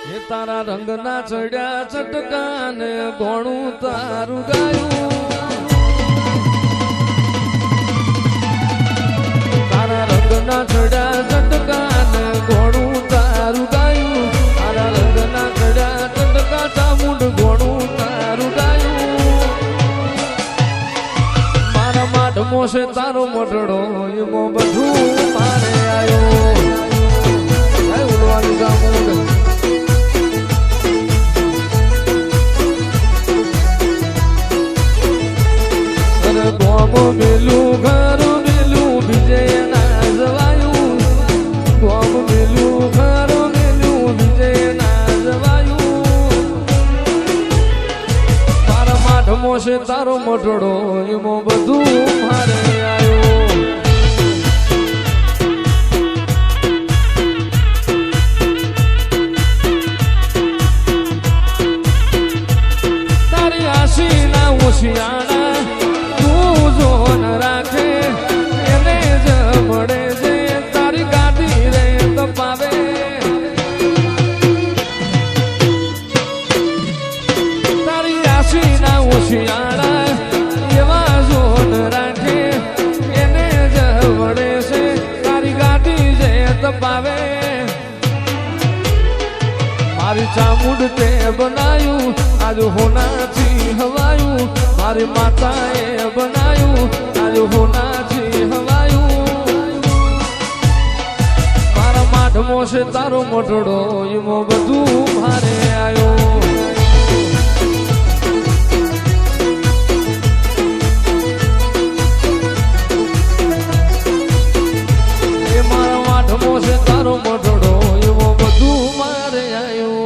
તારા રંગના ચડ્યા ચટકાને ઘોણું તારું ગાયું તારા રંગના ચડ્યા ચટકાને ઘોણું તારું ગાયું તારા રંગના ચડ્યા ચટકા ચામુંડ ઘોણું તારું ગાયું મારા માટમો છે તારો મટડો એમાં બધું મારે આવ્યો ઉડવાનું ચામુંડ ગોમ મેલું ઘર મેલું બીજે ના જવાયું ગોમ મેલું ઘર મેલું બીજે ના જવાયું મારા માટમો છે તારો મટડો એમાં બધું મારે આવ્યો તારી આશી ના હોશિયાણા રાખે એને જ મળે છે તારી ગાડી રે તપાવે તારી આશી ના હોશિયાળા એવા જોન રાખે એને જ મળે છે તારી ગાડી જે તપાવે મારી ચામુંડ તે બનાયું આજ હોનાથી હવાયું મારી માતાએ બનાયું આજ હોનાથી હવાયું મારા માટમો છે તારો મટડો એમાં બધું મારે આવ્યો એ મારા માટમો છે તારો મટડો એમાં બધું મારે આવ્યો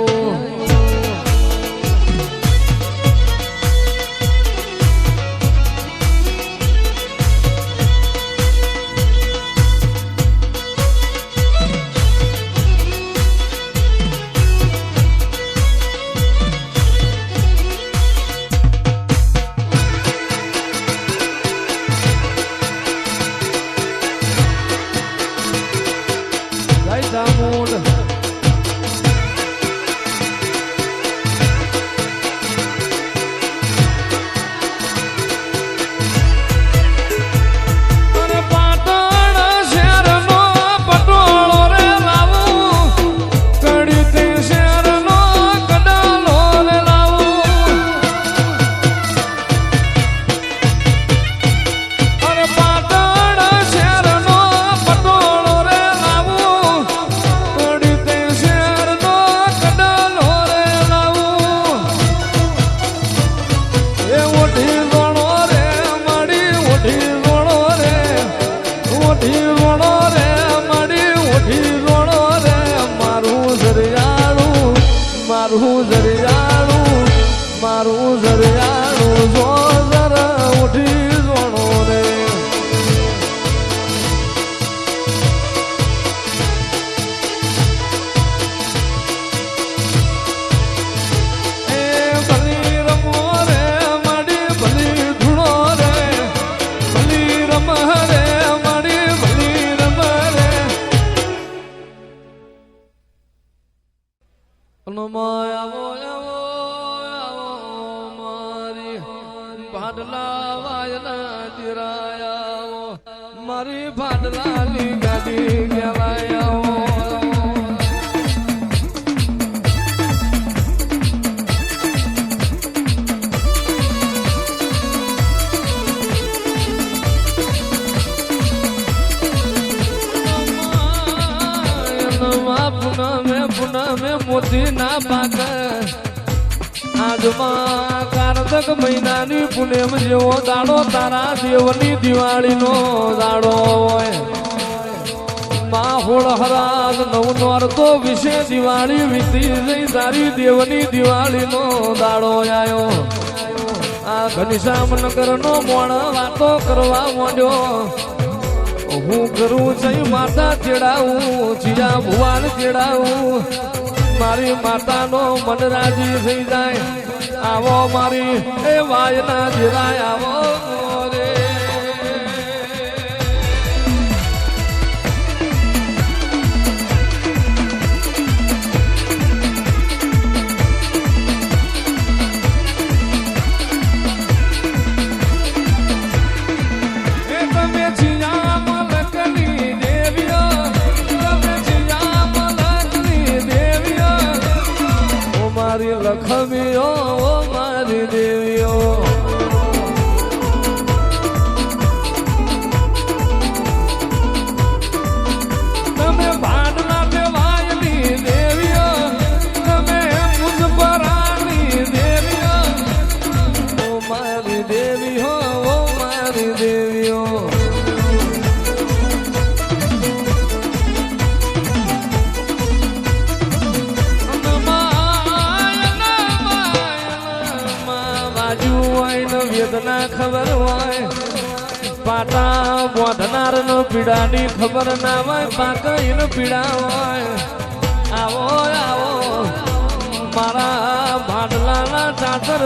મારું જરિયાળું જો જરા ઉઠી જોણો રે એ ભલી રમો રે માડી ભલી ધૂણો રે ભલી રમ રે માડી ભલી રમ રે ભાડલા વાયના ચિરાયા મારી ભાડલાની ગાડી કહેવાયા પુનમે મોતી ના પાક આજમાં કારતક મહિનાની પુનેમ જેવો દાડો તારા દેવની દિવાળીનો દાડો હોય માહોળ હરાજ નવ નોરતો વિશે દિવાળી વીતી જઈ તારી દેવની દિવાળીનો દાડો આવ્યો આ ઘનશ્યામનગરનો મોણ વાતો કરવા માંડ્યો હું કરું જઈ માતા તેડાવું જીયા ભુવાન તેડાવું મારી માતાનો મન રાજી થઈ જાય આવો મારી એ વાયના જીરાય આવો રે લખમીઓ ઓ મારી દેવીઓ તમે ભાડના દેવાયની દેવીઓ તમે મુજપરાની દેવીઓ ઓ મારી દેવીઓ ઓ મારી દેવીઓ વેદના ખબર હોય પાટા બોધનાર નો પીડાની ખબર ના હોય પાકઈ નો પીડા હોય આવો આવો મારા ભાડલાના ચાદર